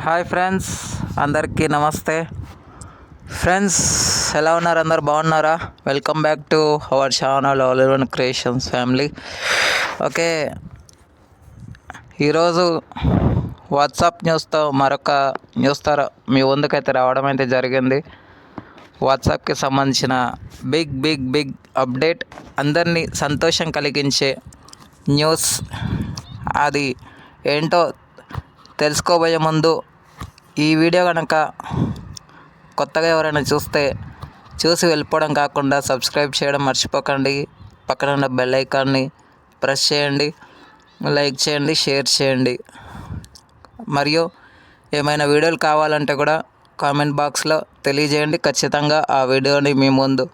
Hi friends, అందరికీ నమస్తే. Friends, ఎలా ఉన్నారు? అందరు బాగున్నారా? Welcome back to our channel all in one creations family. Okay, ఈరోజు వాట్సాప్ న్యూస్తో మరొక న్యూస్ తో మీ ముందుకైతే రావడం అయితే జరిగింది. వాట్సాప్కి సంబంధించిన బిగ్ అప్డేట్, అందరినీ సంతోషం కలిగించే న్యూస్. అది ఏంటో తెలుసుకోబోయే ముందు ఈ వీడియో కనుక కొత్తగా ఎవరైనా చూసి వెళ్ళిపోవడం కాకుండా సబ్స్క్రైబ్ చేయడం మర్చిపోకండి. పక్కన ఉన్న బెల్ ఐకాన్ని ప్రెస్ చేయండి, లైక్ చేయండి, షేర్ చేయండి. మరియు ఏమైనా వీడియోలు కావాలంటే కూడా కామెంట్ బాక్స్లో తెలియజేయండి. ఖచ్చితంగా ఆ వీడియోని మీ ముందు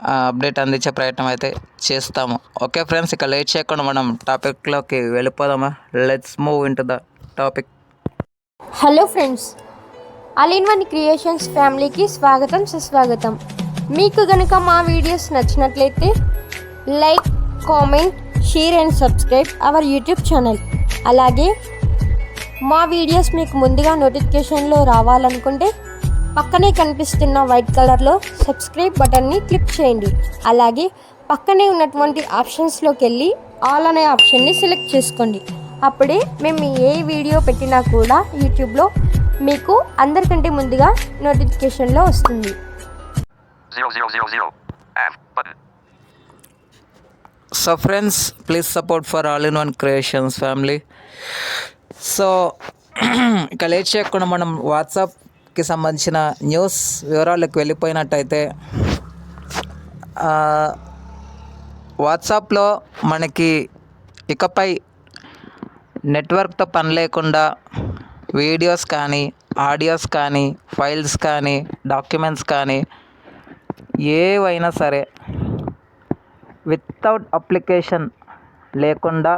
అప్డేట్ అందించే ప్రయత్నం అయితే చేస్తాము. ఓకే ఫ్రెండ్స్, ఇక లేట్ చేయకుండా మనం టాపిక్లోకి వెళ్ళిపోదామా? Let's move in to the topic. Hello friends, all in one creations ఫ్యామిలీకి స్వాగతం, సుస్వాగతం. మీకు గనుక మా వీడియోస్ నచ్చినట్లయితే like, comment, share and subscribe our YouTube channel. అలాగే మా వీడియోస్ మీకు ముందుగా నోటిఫికేషన్లో రావాలనుకుంటే పక్కనే కనిపిస్తున్న వైట్ కలర్లో సబ్స్క్రైబ్ బటన్ని క్లిక్ చేయండి. అలాగే పక్కనే ఉన్నటువంటి ఆప్షన్స్లోకి వెళ్ళి ఆల్ అనే ఆప్షన్ని సెలెక్ట్ చేసుకోండి. అప్పుడే మేము ఏ వీడియో పెట్టినా కూడా యూట్యూబ్లో మీకు అందరికంటే ముందుగా నోటిఫికేషన్లో వస్తుంది. So friends, please support for all in one creations family. So ఇక లేట్ చేయకుండా మనం వాట్సాప్కి సంబంధించిన న్యూస్ వివరాలకు వెళ్ళిపోయినట్టయితే, వాట్సాప్లో మనకి ఇకపై నెట్వర్క్తో పని లేకుండా వీడియోస్ కానీ, ఆడియోస్ కానీ, ఫైల్స్ కానీ, డాక్యుమెంట్స్ కానీ ఏవైనా సరే వితౌట్ అప్లికేషన్ లేకుండా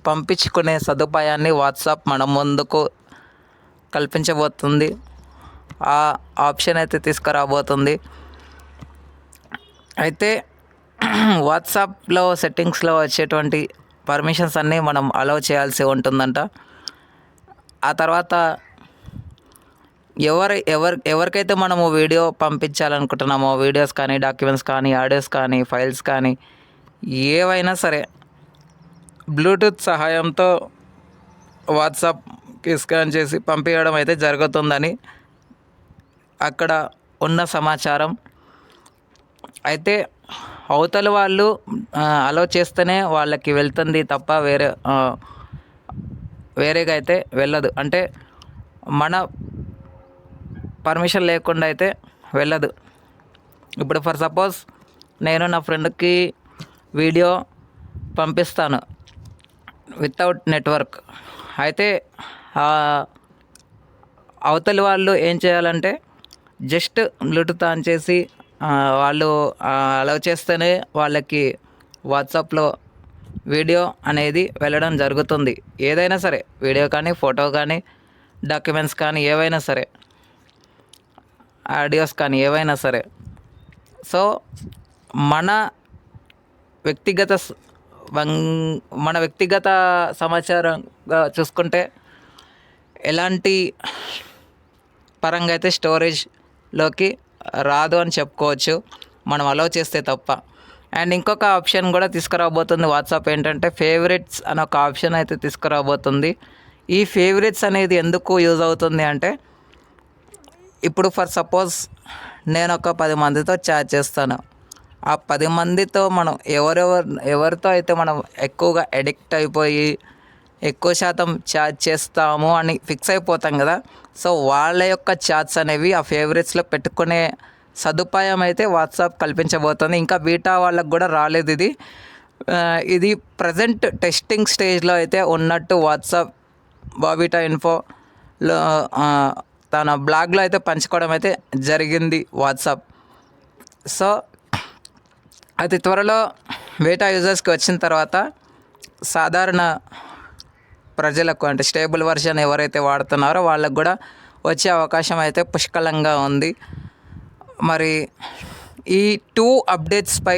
పంపించుకునే సదుపాయాన్ని వాట్సాప్ మన ముందుకు కల్పించబోతుంది. ఆ ఆప్షన్ అయితే తీసుకురాబోతుంది. అయితే వాట్సాప్లో సెట్టింగ్స్లో వచ్చేటువంటి పర్మిషన్స్ అన్నీ మనం అలౌ చేయాల్సి ఉంటుందంట. ఆ తర్వాత ఎవరికైతే మనము వీడియో పంపించాలనుకుంటున్నామో, వీడియోస్ కానీ, డాక్యుమెంట్స్ కానీ, ఆడియోస్ కానీ, ఫైల్స్ కానీ ఏవైనా సరే బ్లూటూత్ సహాయంతో వాట్సాప్కి స్కాన్ చేసి పంపించడం అయితే జరుగుతుందని అక్కడ ఉన్న సమాచారం. అయితే అవతల వాళ్ళు అలౌ చేస్తేనే వాళ్ళకి వెళ్తుంది తప్ప వేరేగా అయితే వెళ్ళదు. అంటే మన పర్మిషన్ లేకుండా అయితే వెళ్ళదు. ఇప్పుడు ఫర్ సపోజ్ నేను నా ఫ్రెండ్కి వీడియో పంపిస్తాను వితౌట్ నెట్వర్క్. అయితే అవతలి వాళ్ళు ఏం చేయాలంటే జస్ట్ బ్లూటూత్ ఆన్ చేసి వాళ్ళు అలౌ చేస్తేనే వాళ్ళకి వాట్సాప్లో వీడియో అనేది వెళ్ళడం జరుగుతుంది. ఏదైనా సరే, వీడియో కానీ, ఫోటో కానీ, డాక్యుమెంట్స్ కానీ, ఏవైనా సరే, ఆడియోస్ కానీ, ఏవైనా సరే. సో మన వ్యక్తిగత సమాచారంగా చూసుకుంటే ఎలాంటి పరంగా అయితే స్టోరేజ్లోకి రాదు అని చెప్పుకోవచ్చు, మనం అలౌ చేస్తే తప్ప. అండ్ ఇంకొక ఆప్షన్ కూడా తీసుకురాబోతుంది వాట్సాప్. ఏంటంటే ఫేవరెట్స్ అనే ఒక ఆప్షన్ అయితే తీసుకురాబోతుంది. ఈ ఫేవరెట్స్ అనేది ఎందుకు యూజ్ అవుతుంది అంటే, ఇప్పుడు ఫర్ సపోజ్ నేను ఒక 10 మందితో చాట్ చేస్తాను. ఆ 10 మందితో మనం ఎవరితో అయితే మనం ఎక్కువగా అడిక్ట్ అయిపోయి ఎక్కువ శాతం చాట్ చేస్తాము అని ఫిక్స్ అయిపోతాం కదా. సో వాళ్ళ యొక్క చాట్స్ అనేవి ఆ ఫేవరెట్స్లో పెట్టుకునే సదుపాయం అయితే వాట్సాప్ కల్పించబోతుంది. ఇంకా బీటా వాళ్ళకు కూడా రాలేదు ఇది ప్రజెంట్ టెస్టింగ్ స్టేజ్లో అయితే ఉన్నట్టు వాట్సాప్ బాబీటా ఇన్ఫోలో తన బ్లాగ్లో అయితే పంచుకోవడం అయితే జరిగింది వాట్సాప్. సో అతి త్వరలో బీటా యూజర్స్కి వచ్చిన తర్వాత సాధారణ ప్రజలకు, అంటే స్టేబుల్ వర్షన్ ఎవరైతే వాడుతున్నారో వాళ్ళకు కూడా వచ్చే అవకాశం అయితే పుష్కలంగా ఉంది. మరి ఈ 2 అప్డేట్స్పై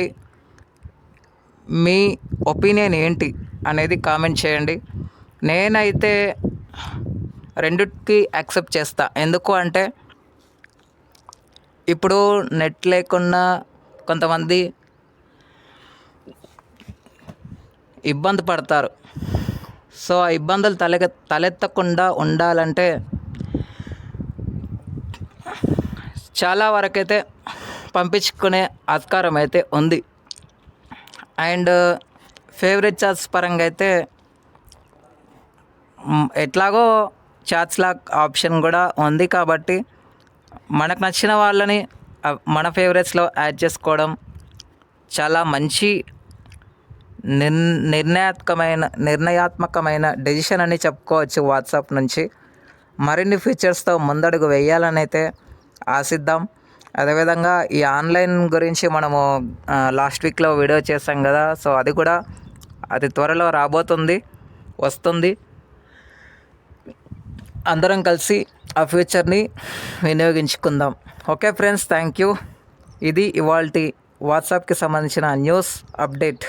మీ ఒపీనియన్ ఏంటి అనేది కామెంట్ చేయండి. నేనైతే రెండిటికి యాక్సెప్ట్ చేస్తా. ఎందుకు అంటే ఇప్పుడు నెట్ లేకున్నా కొంతమంది ఇబ్బంది పడతారు. సో ఆ ఇబ్బందులు తలెత్తకుండా ఉండాలంటే చాలా వరకైతే పంపించుకునే ఆస్కారం అయితే ఉంది. అండ్ ఫేవరెట్ చాట్స్ పరంగా అయితే ఎట్లాగో చాట్స్ లాక్ ఆప్షన్ కూడా ఉంది కాబట్టి మనకు నచ్చిన వాళ్ళని మన ఫేవరెట్స్లో యాడ్ చేసుకోవడం చాలా మంచి నిర్ణయాత్మకమైన డెసిషన్ అని చెప్పుకోవచ్చు. వాట్సాప్ నుంచి మరిన్ని ఫీచర్స్తో ముందడుగు వేయాలని అయితే ఆశిద్దాం. అదేవిధంగా ఈ ఆన్లైన్ గురించి మనము లాస్ట్ వీక్లో వీడియో చేసాం కదా, సో అది కూడా అతి త్వరలో వస్తుంది. అందరం కలిసి ఆ ఫ్యూచర్ని వినియోగించుకుందాం. Okay friends, thank you. ఇది ఇవాల్టి వాట్సాప్కి సంబంధించిన న్యూస్ అప్డేట్.